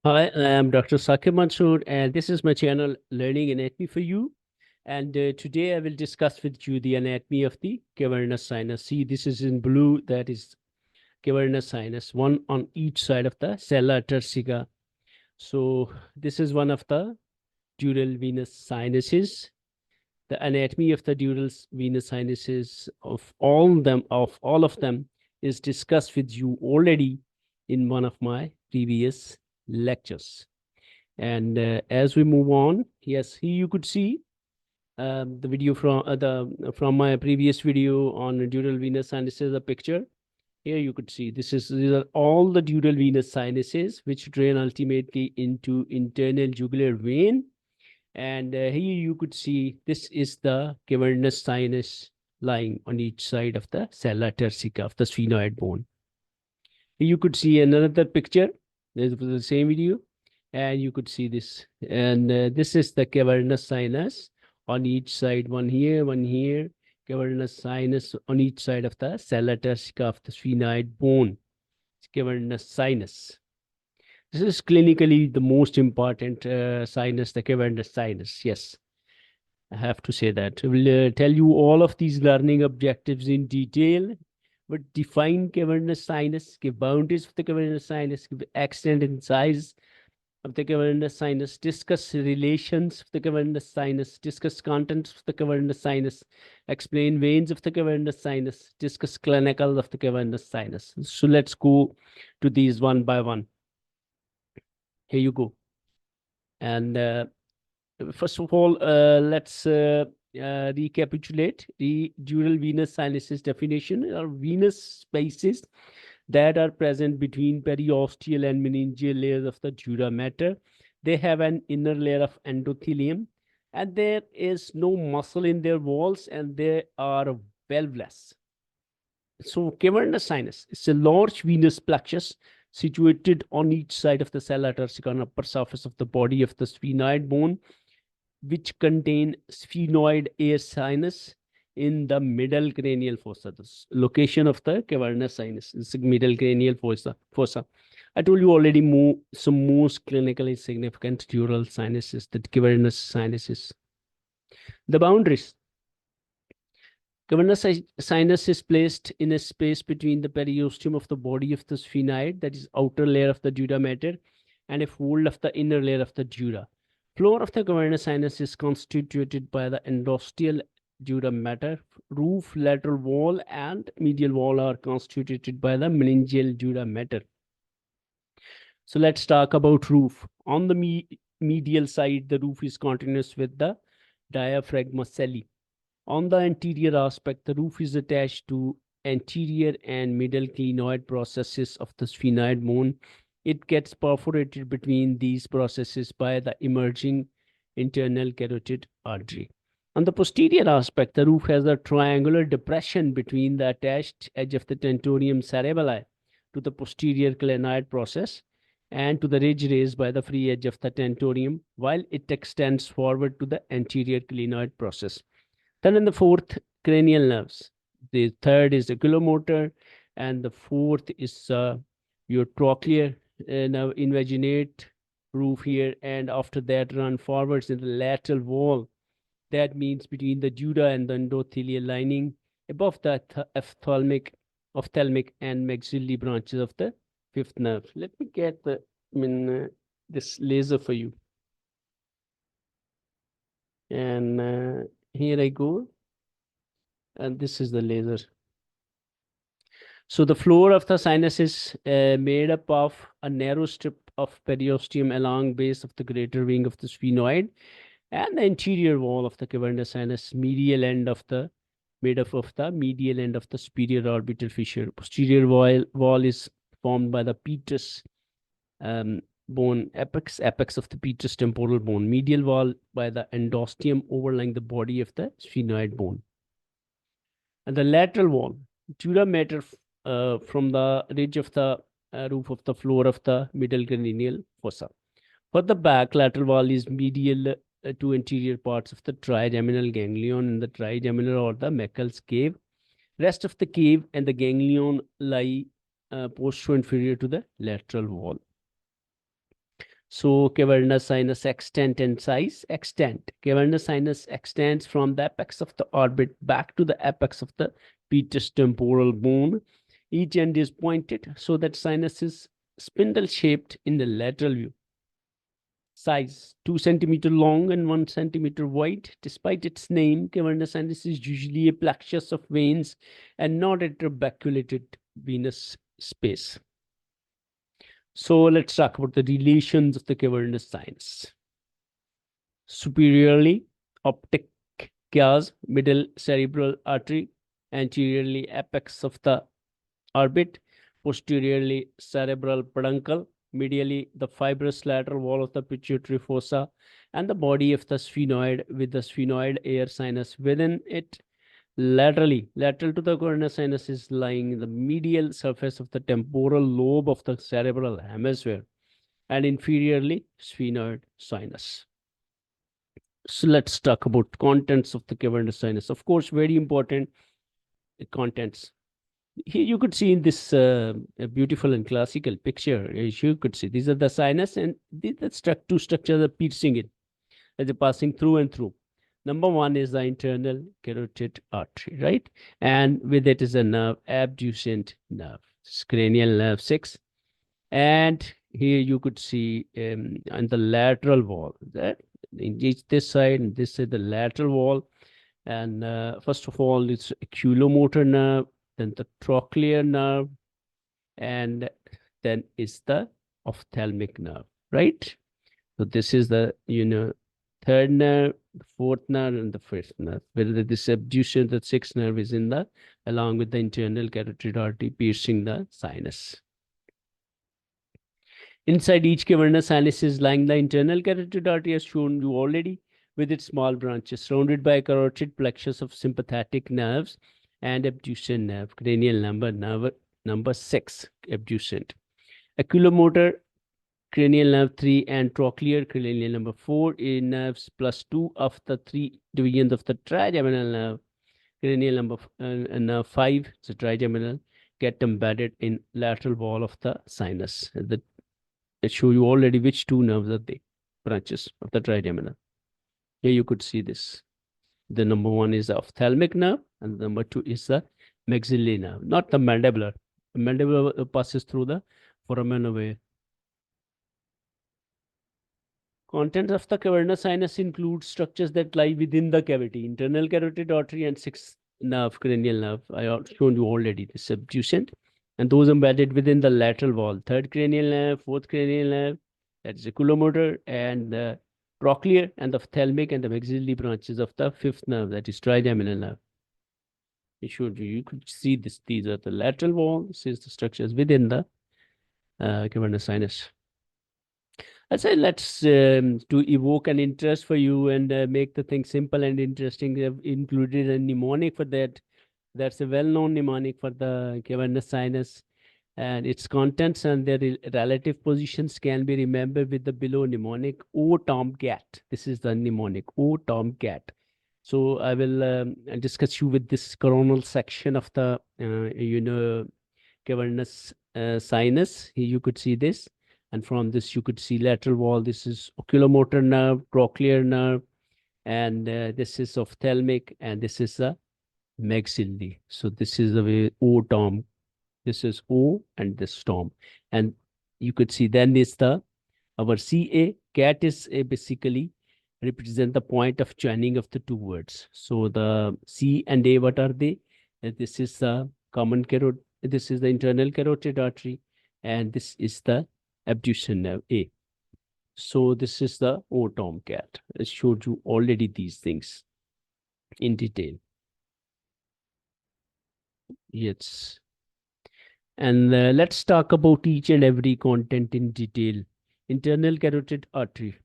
Hi, I am Dr. Saqib Mansoor, and this is my channel Learning Anatomy for You. And today I will discuss with you the anatomy of the cavernous sinus. See, this is in blue, that is cavernous sinus, one on each side of the sella turcica. So this is one of the dural venous sinuses. The anatomy of the dural venous sinuses of all of them is discussed with you already in one of my previous lectures. And as we move on, yes, here you could see the video from my previous video on dural venous sinuses, a picture. Here you could see these are all the dural venous sinuses which drain ultimately into internal jugular vein. And here you could see this is the cavernous sinus lying on each side of the sella turcica of the sphenoid bone. Here you could see another picture. This was the same video. And you could see this. And this is the cavernous sinus on each side, one here, cavernous sinus on each side of the sella turcica of the sphenoid bone. It's cavernous sinus. This is clinically the most important sinus, the cavernous sinus. Yes, I have to say that. I will tell you all of these learning objectives in detail, but define cavernous sinus, give boundaries of the cavernous sinus, give extent and size of the cavernous sinus, discuss relations of the cavernous sinus, discuss contents of the cavernous sinus, explain veins of the cavernous sinus, discuss clinical of the cavernous sinus. So let's go to these one by one. Here you go. And first of all, let's recapitulate the dural venous sinuses definition. Are venous spaces that are present between periosteal and meningeal layers of the dura mater. They have an inner layer of endothelium, and there is no muscle in their walls, and they are valveless. So cavernous sinus is a large venous plexus situated on each side of the sella turcica on upper surface of the body of the sphenoid bone, which contain sphenoid air sinus in the middle cranial fossa. The location of the cavernous sinus is middle cranial fossa. I told you already some most clinically significant dural sinuses, the cavernous sinuses. The boundaries. Cavernous sinus is placed in a space between the periosteum of the body of the sphenoid, that is outer layer of the dura mater, and a fold of the inner layer of the dura. Floor of the cavernous sinus is constituted by the endosteal dura mater. Roof, lateral wall, and medial wall are constituted by the meningeal dura mater. So let's talk about roof. On the medial side, the roof is continuous with the diaphragma celli. On the anterior aspect, the roof is attached to anterior and middle clinoid processes of the sphenoid bone. It gets perforated between these processes by the emerging internal carotid artery. On the posterior aspect, the roof has a triangular depression between the attached edge of the tentorium cerebelli to the posterior clinoid process and to the ridge raised by the free edge of the tentorium, while it extends forward to the anterior clinoid process. Then in the fourth, cranial nerves. The third is the oculomotor, and the fourth is your trochlear nerve, invaginate roof here, and after that run forwards in the lateral wall. That means between the dura and the endothelial lining, above the ophthalmic and maxillary branches of the fifth nerve. Let me get this laser for you. And here I go. And this is the laser. So the floor of the sinus is made up of a narrow strip of periosteum along base of the greater wing of the sphenoid, and the anterior wall of the cavernous sinus, medial end of the made up of the medial end of the superior orbital fissure. Posterior wall is formed by the petrous bone apex of the petrous temporal bone. Medial wall by the endosteum overlying the body of the sphenoid bone. And the lateral wall, dura mater from the ridge of the roof of the floor of the middle cranial fossa. For the back, lateral wall is medial to anterior parts of the trigeminal ganglion and the trigeminal or the Meckel's cave. Rest of the cave and the ganglion lie posterior inferior to the lateral wall. So cavernous sinus extent and size. Extent. Cavernous sinus extends from the apex of the orbit back to the apex of the pedis temporal bone. Each end is pointed so that sinus is spindle-shaped in the lateral view. Size 2 centimeter long and 1 centimeter wide. Despite its name, cavernous sinus is usually a plexus of veins and not a trabeculated venous space. So let's talk about the relations of the cavernous sinus. Superiorly, optic chiasm, middle cerebral artery, anteriorly apex of the orbit, posteriorly cerebral peduncle, medially the fibrous lateral wall of the pituitary fossa, and the body of the sphenoid with the sphenoid air sinus within it. Laterally, lateral to the cavernous sinus is lying in the medial surface of the temporal lobe of the cerebral hemisphere, and inferiorly sphenoid sinus. So let's talk about contents of the cavernous sinus. Of course, very important contents. Here you could see in this beautiful and classical picture, as you could see, these are the sinus, and these are two structures are piercing it, as they're passing through and through. Number one is the internal carotid artery, right? And with it is a nerve, abducent nerve, cranial nerve 6. And here you could see on the lateral wall, that in this side and this is the lateral wall. And first of all, it's oculomotor nerve, then the trochlear nerve, and then is the ophthalmic nerve, right? So this is the, third nerve, the fourth nerve, and the fifth nerve. Whether this abduction, the sixth nerve is in the, along with the internal carotid artery piercing the sinus. Inside each cavernous sinus is lying the internal carotid artery, as shown you already, with its small branches, surrounded by a carotid plexus of sympathetic nerves and abducent nerve, cranial number 6, abducent. Oculomotor, cranial nerve 3, and trochlear, cranial number 4, in nerves plus 2 of the 3 divisions of the trigeminal nerve, cranial nerve 5, so trigeminal, get embedded in lateral wall of the sinus. I show you already which two nerves are they, branches of the trigeminal. Here you could see this. The number 1 is the ophthalmic nerve, and the number 2 is the maxillary nerve, not the mandibular. The mandibular passes through the foramen away. Contents of the cavernous sinus include structures that lie within the cavity, internal carotid artery and 6th nerve, cranial nerve. I have shown you already this abducent, and those embedded within the lateral wall, 3rd cranial nerve, 4th cranial nerve, that is oculomotor, and the trochlear and the ophthalmic and the maxillary branches of the 5th nerve, that is trigeminal nerve. I showed you, you could see this. These are the lateral wall. This is the structures within the cavernous sinus. I said, let's to evoke an interest for you and make the thing simple and interesting. We have included a mnemonic for that. That's a well-known mnemonic for the cavernous sinus, and its contents and their relative positions can be remembered with the below mnemonic O Tomcat. This is the mnemonic O Tomcat. So I will discuss you with this coronal section of the cavernous sinus. Here you could see this. And from this, you could see lateral wall. This is oculomotor nerve, trochlear nerve, and this is ophthalmic, and this is the maxillary. So this is the way O tom. This is O and this tom. And you could see then is the our CA. Cat is basically represent the point of joining of the two words. So the C and A, what are they? This is the common carotid. This is the internal carotid artery, and this is the abducent nerve A. So this is the O Tomcat. I showed you already these things in detail. Yes. And let's talk about each and every content in detail. Internal carotid artery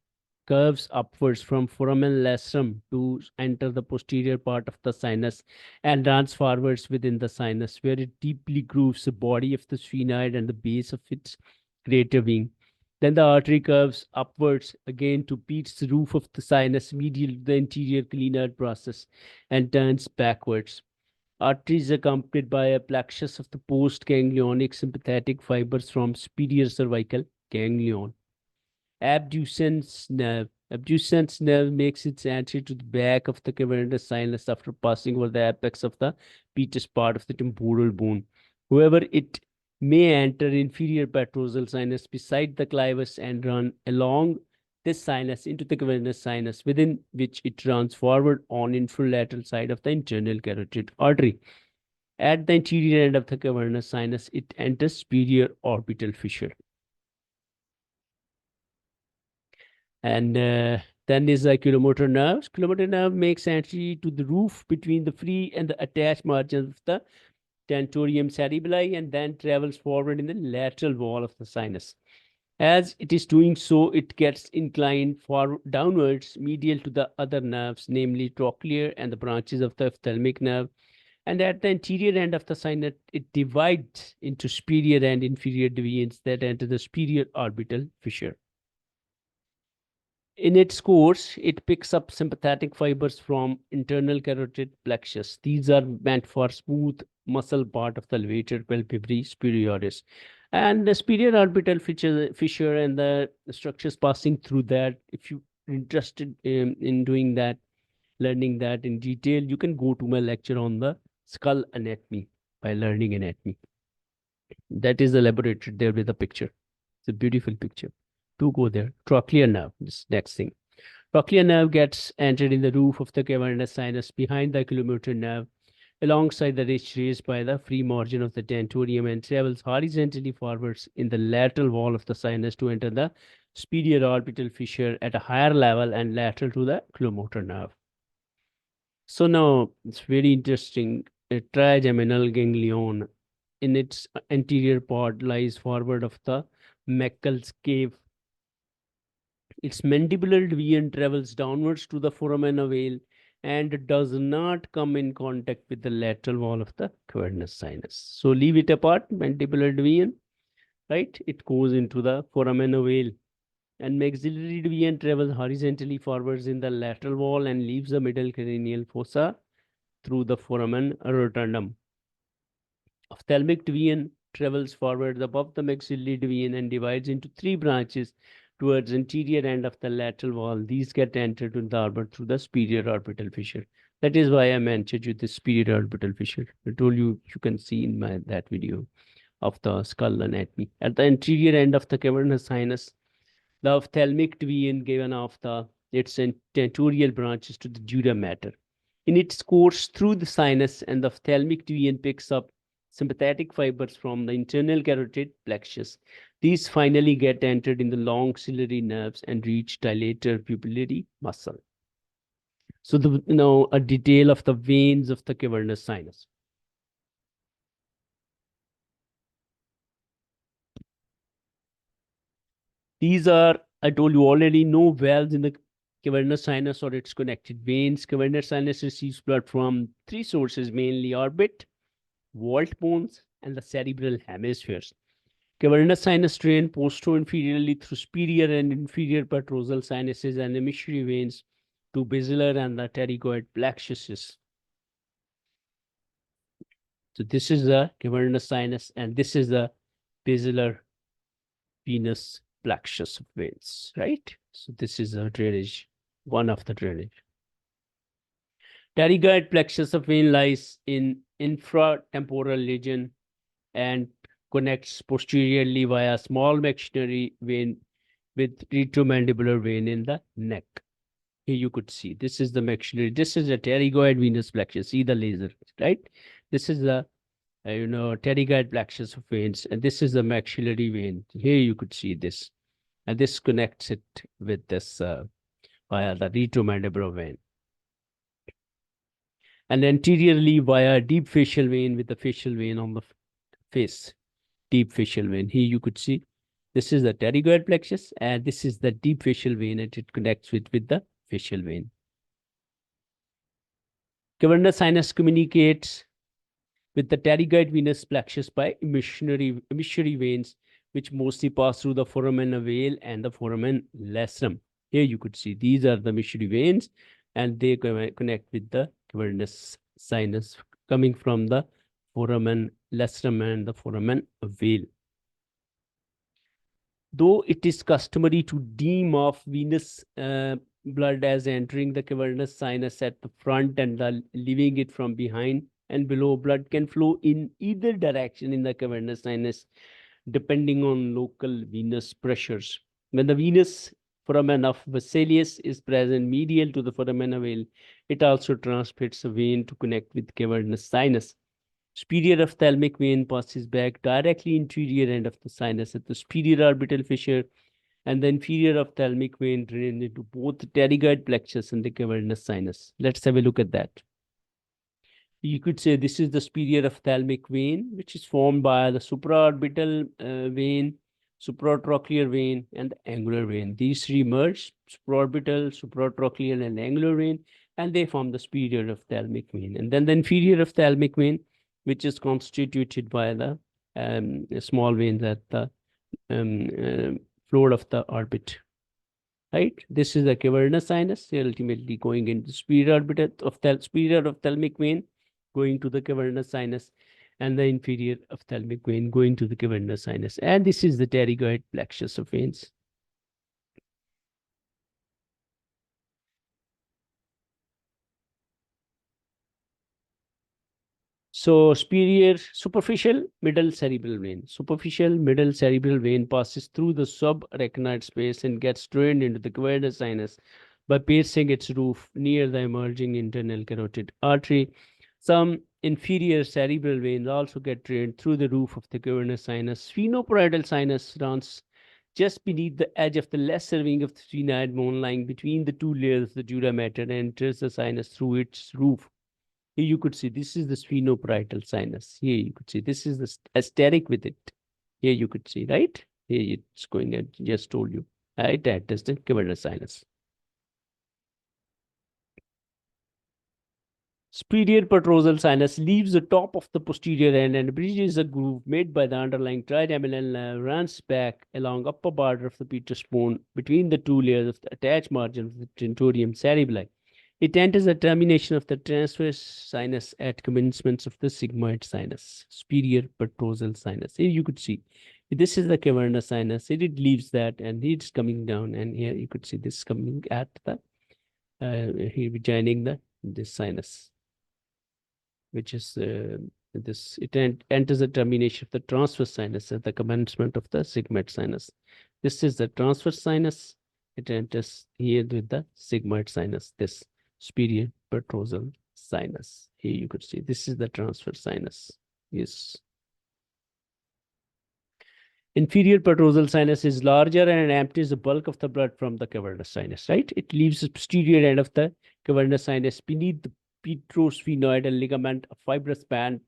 curves upwards from foramen lacerum to enter the posterior part of the sinus and runs forwards within the sinus, where it deeply grooves the body of the sphenoid and the base of its greater wing. Then the artery curves upwards again to beats the roof of the sinus medial to the anterior clinoid process and turns backwards. Artery is accompanied by a plexus of the postganglionic sympathetic fibers from superior cervical ganglion. abducens nerve. Abducens nerve makes its entry to the back of the cavernous sinus after passing over the apex of the petus part of the temporal bone. However, it may enter inferior petrosal sinus beside the clivus and run along this sinus into the cavernous sinus, within which it runs forward on infralateral side of the internal carotid artery. At the anterior end of the cavernous sinus, it enters superior orbital fissure. And then is the oculomotor nerves. Oculomotor nerve makes entry to the roof between the free and the attached margins of the tentorium cerebelli and then travels forward in the lateral wall of the sinus. As it is doing so, it gets inclined forward downwards, medial to the other nerves, namely trochlear and the branches of the ophthalmic nerve. And at the anterior end of the sinus, it divides into superior and inferior deviants that enter the superior orbital fissure. In its course, it picks up sympathetic fibers from internal carotid plexus. These are meant for smooth muscle part of the levator palpebrae superioris. And the superior orbital fissure and the structures passing through that, if you're interested in doing that, learning that in detail, you can go to my lecture on the skull anatomy by learning anatomy. That is elaborated there with a picture. It's a beautiful picture. To go there. Trochlear nerve, this next thing. Trochlear nerve gets entered in the roof of the cavernous sinus behind the oculomotor nerve, alongside the ridge raised by the free margin of the tentorium, and travels horizontally forwards in the lateral wall of the sinus to enter the superior orbital fissure at a higher level and lateral to the oculomotor nerve. So now it's very interesting. A trigeminal ganglion in its anterior part lies forward of the Meckel's cave. Its mandibular deviant travels downwards to the foramen ovale and does not come in contact with the lateral wall of the cavernous sinus. So leave it apart, mandibular deviant, right? It goes into the foramen ovale. And maxillary deviant travels horizontally forwards in the lateral wall and leaves the middle cranial fossa through the foramen rotundum. Ophthalmic deviant travels forward above the maxillary deviant and divides into three branches towards anterior end of the lateral wall. These get entered in the orbit through the superior orbital fissure. That is why I mentioned you the superior orbital fissure. I told you, you can see in that video of the skull anatomy. At the anterior end of the cavernous sinus, the ophthalmic deviant given off its tentorial branches to the dura mater. In its course through the sinus, and the ophthalmic deviant picks up sympathetic fibers from the internal carotid plexus. These finally get entered in the long ciliary nerves and reach dilator pupillary muscle. So a detail of the veins of the cavernous sinus. These are, I told you already, no valves in the cavernous sinus or its connected veins. Cavernous sinus receives blood from three sources, mainly orbit, vault bones, and the cerebral hemispheres. Cavernous sinus drain postero-inferiorly through superior and inferior petrosal sinuses and emissary veins to basilar and the pterygoid plexuses. So this is the cavernous sinus, and this is the basilar venous plexus of veins, right? So this is a drainage, one of the drainage. Pterygoid plexus of vein lies in infratemporal region and connects posteriorly via small maxillary vein with retromandibular vein in the neck. Here you could see, this is the maxillary, this is a pterygoid venous plexus, see the laser, right? This is the, pterygoid plexus of veins, and this is the maxillary vein. Here you could see this, and this connects it with this via the retromandibular vein. And anteriorly via deep facial vein with the facial vein on the face, deep facial vein. Here you could see, this is the pterygoid plexus, and this is the deep facial vein, and it connects with the facial vein. Cavernous sinus communicates with the pterygoid venous plexus by emissary veins, which mostly pass through the foramen ovale and the foramen lacerum. Here you could see, these are the emissary veins, and they connect with the cavernous sinus coming from the foramen lacerum and the foramen ovale. Though it is customary to deem off venous blood as entering the cavernous sinus at the front and leaving it from behind and below, blood can flow in either direction in the cavernous sinus depending on local venous pressures. When the venous foramen of Vesalius is present medial to the foramen vein, it also transmits a vein to connect with cavernous sinus. Superior ophthalmic vein passes back directly interior end of the sinus at the superior orbital fissure, and the inferior ophthalmic vein drains into both the pterygoid plexus and the cavernous sinus. Let's have a look at that. You could say this is the superior ophthalmic vein, which is formed by the supraorbital vein, supratrochlear vein, and the angular vein. These three merge, supraorbital, supratrochlear, and angular vein, and they form the superior ophthalmic vein. And then the inferior ophthalmic vein, which is constituted by the small veins at the floor of the orbit. Right? This is the cavernous sinus, ultimately going into the superior orbital of the superior ophthalmic vein, going to the cavernous sinus, and the inferior ophthalmic vein going to the cavernous sinus. And this is the pterygoid plexus of veins. So superior, superficial, middle cerebral vein. Superficial, middle cerebral vein passes through the subarachnoid space and gets drained into the cavernous sinus by piercing its roof near the emerging internal carotid artery. Some inferior cerebral veins also get drained through the roof of the cavernous sinus. Sphenoparietal sinus runs just beneath the edge of the lesser wing of the sphenoid bone, lying between the two layers of the dura mater, and enters the sinus through its roof. Here you could see this is the sphenoparietal sinus. Here you could see this is the asterisk with it. Here you could see, right? Here it's going, I just told you. Right, that is the cavernous sinus. Superior petrosal sinus leaves the top of the posterior end and bridges a groove made by the underlying trigeminal nerve, runs back along upper border of the petrous bone between the two layers of the attached margin of the tentorium cerebelli. It enters the termination of the transverse sinus at commencements of the sigmoid sinus, superior petrosal sinus. Here you could see, this is the cavernous sinus. It leaves that and it's coming down, and here you could see this coming at the, here joining this sinus, which is this, it enters the termination of the transverse sinus at the commencement of the sigmoid sinus. This is the transverse sinus. It enters here with the sigmoid sinus, this superior petrosal sinus. Here you could see this is the transverse sinus. Yes. Inferior petrosal sinus is larger and empties the bulk of the blood from the cavernous sinus, right? It leaves the posterior end of the cavernous sinus beneath the petrosphenoidal ligament, a fibrous band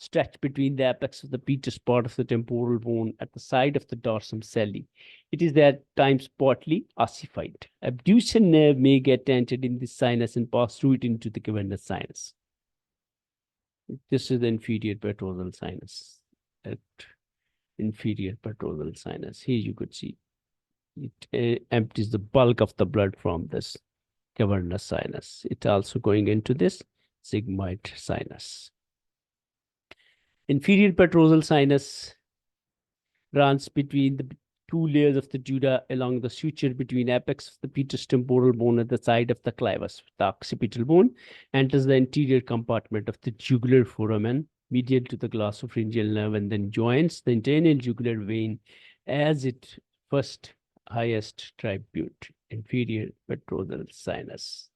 stretched between the apex of the petrous part of the temporal bone at the side of the dorsum celli. It is at times partly ossified. Abduction nerve may get entered in this sinus and pass through it into the cavernous sinus. This is the inferior petrosal sinus. Inferior petrosal sinus. Here you could see it empties the bulk of the blood from this cavernous sinus. It also going into this sigmoid sinus. Inferior petrosal sinus runs between the two layers of the dura along the suture between apex of the petrous temporal bone at the side of the clivus, the occipital bone, enters the anterior compartment of the jugular foramen medial to the glossopharyngeal nerve, and then joins the internal jugular vein as its first highest tribute, inferior petrosal sinus.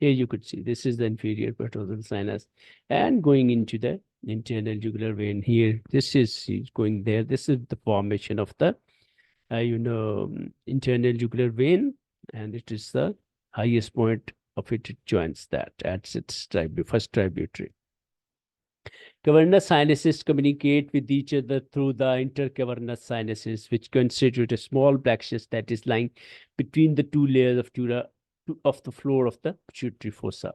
Here you could see this is the inferior petrosal sinus, and going into the internal jugular vein here. This is going there. This is the formation of the internal jugular vein, and it is the highest point of it. It joins that at its first tributary. Cavernous sinuses communicate with each other through the intercavernous sinuses, which constitute a small plexus that is lying between the two layers of dura of the floor of the pituitary fossa.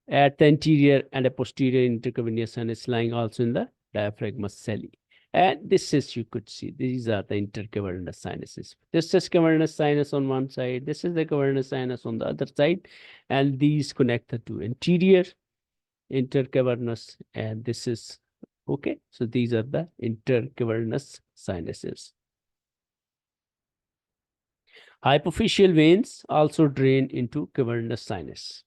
At the anterior and a posterior intercavernous sinus lying also in the diaphragmus celli. And this is, you could see, these are the intercavernous sinuses. This is cavernous sinus on one side. This is the cavernous sinus on the other side. And these connect the two anterior intercavernous, and this is, okay. So these are the intercavernous sinuses. Hypophyseal veins also drain into cavernous sinus.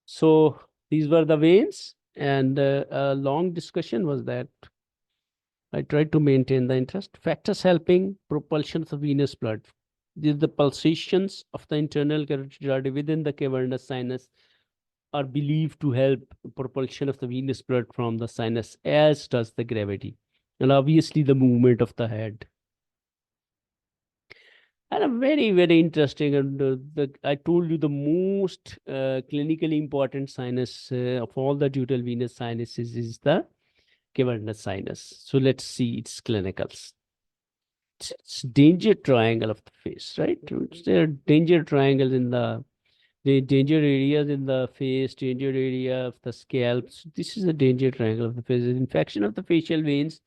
So these were the veins, and a long discussion was that. I tried to maintain the interest. Factors helping propulsion of the venous blood. The pulsations of the internal carotid artery within the cavernous sinus are believed to help propulsion of the venous blood from the sinus, as does the gravity. And obviously the movement of the head. And a very, very interesting, and I told you the most clinically important sinus of all the dural venous sinuses is the cavernous sinus. So let's see its clinicals. It's danger triangle of the face, right? There are danger triangles in the danger areas in the face, danger area of the scalp. So this is a danger triangle of the face. Infection of the facial veins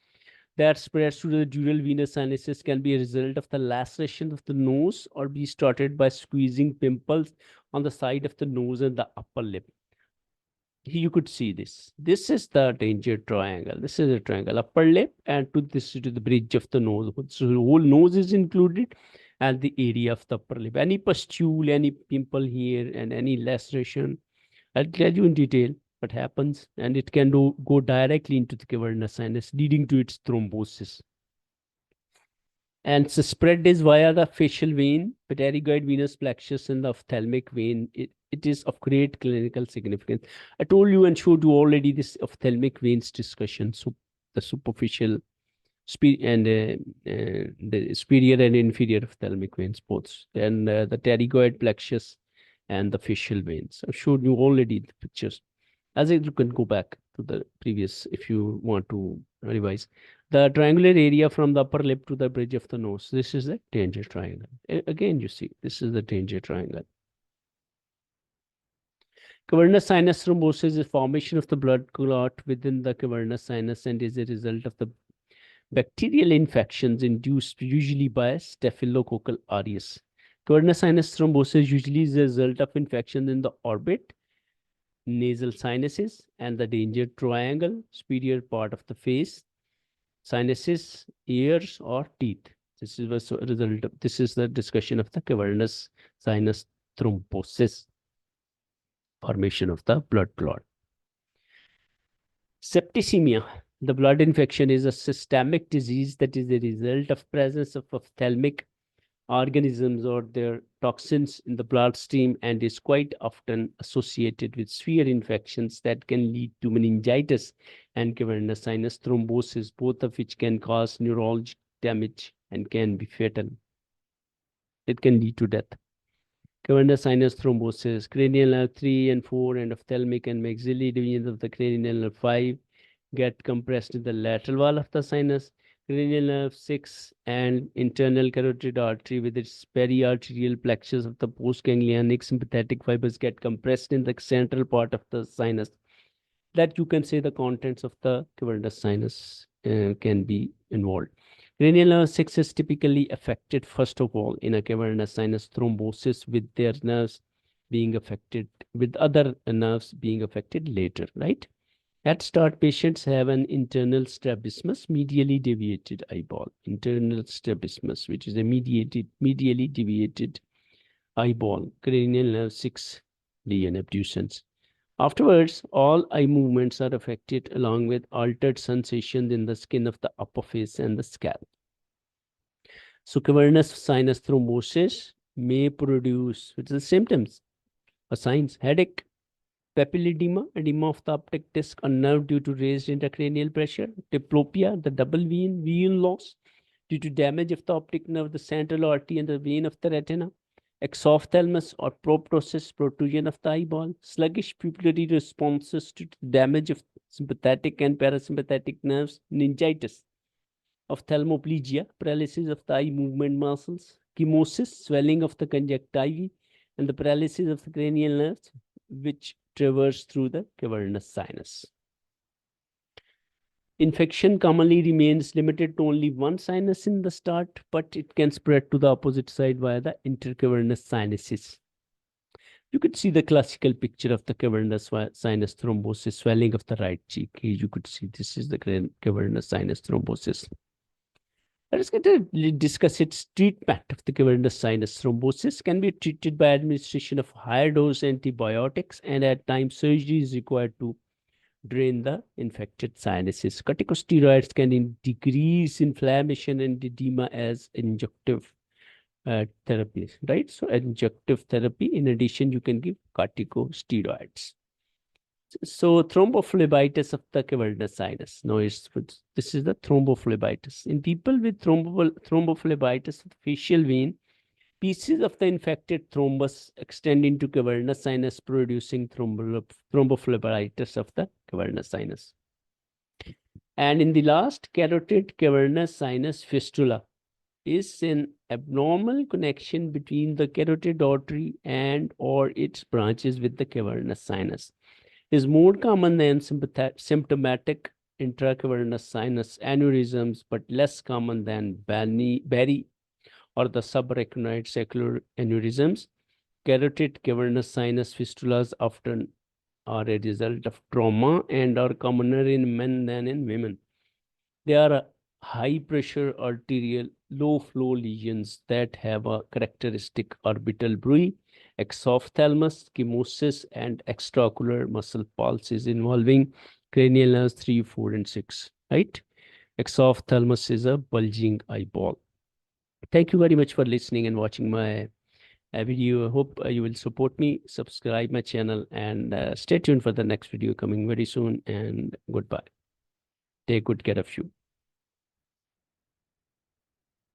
that spreads to the dural venous sinuses can be a result of the laceration of the nose or be started by squeezing pimples on the side of the nose and the upper lip. You could see this. This is the danger triangle. This is a triangle, upper lip, and to this to the bridge of the nose. So the whole nose is included, and the area of the upper lip. Any pustule, any pimple here, and any laceration, I'll tell you in detail what happens, and it can go directly into the cavernous sinus, leading to its thrombosis. And the spread is via the facial vein, pterygoid venous plexus, and the ophthalmic vein. It is of great clinical significance. I told you and showed you already this ophthalmic veins discussion. So the superficial and the superior and inferior ophthalmic veins, both, and the pterygoid plexus and the facial veins. I showed you already the pictures. As you can go back to the previous if you want to revise. The triangular area from the upper lip to the bridge of the nose. This is the danger triangle. Again, you see, this is the danger triangle. Cavernous sinus thrombosis is formation of the blood clot within the cavernous sinus and is a result of the bacterial infections induced usually by Staphylococcal aureus. Cavernous sinus thrombosis usually is a result of infection in the orbit, nasal sinuses, and the danger triangle, superior part of the face, sinuses, ears, or teeth. This is a result of, this is the discussion of the cavernous sinus thrombosis, formation of the blood clot. Septicemia, the blood infection, is a systemic disease that is the result of presence of ophthalmic organisms or their toxins in the bloodstream and is quite often associated with severe infections that can lead to meningitis and cavernous sinus thrombosis, both of which can cause neurologic damage and can be fatal. It can lead to death. Cavernous sinus thrombosis, cranial nerve 3 and 4 and ophthalmic and maxillary divisions of the cranial nerve 5 get compressed in the lateral wall of the sinus. Cranial nerve 6 and internal carotid artery with its periarterial plexus of the postganglionic sympathetic fibers get compressed in the central part of the sinus. That you can say the contents of the cavernous sinus can be involved. Cranial nerve 6 is typically affected first of all in a cavernous sinus thrombosis with their nerves being affected, with other nerves being affected later, right? At start, patients have an internal strabismus, medially deviated eyeball. Internal strabismus, which is a medially deviated eyeball, cranial nerve 6 lesion abducens. Afterwards, all eye movements are affected along with altered sensations in the skin of the upper face and the scalp. So cavernous sinus thrombosis may produce, which is the symptoms or signs, headache, papilledema, edema of the optic disc or nerve due to raised intracranial pressure, diplopia, the double vision loss due to damage of the optic nerve, the central artery and the vein of the retina, exophthalmos or proptosis, protrusion of the eyeball, sluggish pupillary responses to damage of sympathetic and parasympathetic nerves, meningitis, ophthalmoplegia, paralysis of the eye movement muscles, chemosis, swelling of the conjunctiva, and the paralysis of the cranial nerves, which traverse through the cavernous sinus. Infection commonly remains limited to only one sinus in the start, but it can spread to the opposite side via the intercavernous sinuses. You could see the classical picture of the cavernous sinus thrombosis, swelling of the right cheek. Here you could see this is the cavernous sinus thrombosis. Let us get to discuss its treatment of the cavernous sinus. Thrombosis can be treated by administration of higher dose antibiotics, and at times surgery is required to drain the infected sinuses. Corticosteroids can decrease inflammation and edema as injective therapy, right? So injective therapy. In addition, you can give corticosteroids. So thrombophlebitis of the cavernous sinus. Now, this is the thrombophlebitis. In people with thrombophlebitis of the facial vein, pieces of the infected thrombus extend into cavernous sinus, producing thrombophlebitis of the cavernous sinus. And in the last, carotid cavernous sinus fistula is an abnormal connection between the carotid artery and or its branches with the cavernous sinus. Is more common than symptomatic intracavernous sinus aneurysms, but less common than Barry or the subarachnoid sacral aneurysms. Carotid cavernous sinus fistulas often are a result of trauma and are commoner in men than in women. They are high pressure arterial low flow lesions that have a characteristic orbital bruit, exophthalmos, chemosis, and extraocular muscle pulses involving cranial nerves 3, 4, and 6. Right? Exophthalmos is a bulging eyeball. Thank you very much for listening and watching my video. I hope you will support me, subscribe my channel, and stay tuned for the next video coming very soon. And goodbye. Take good care of you.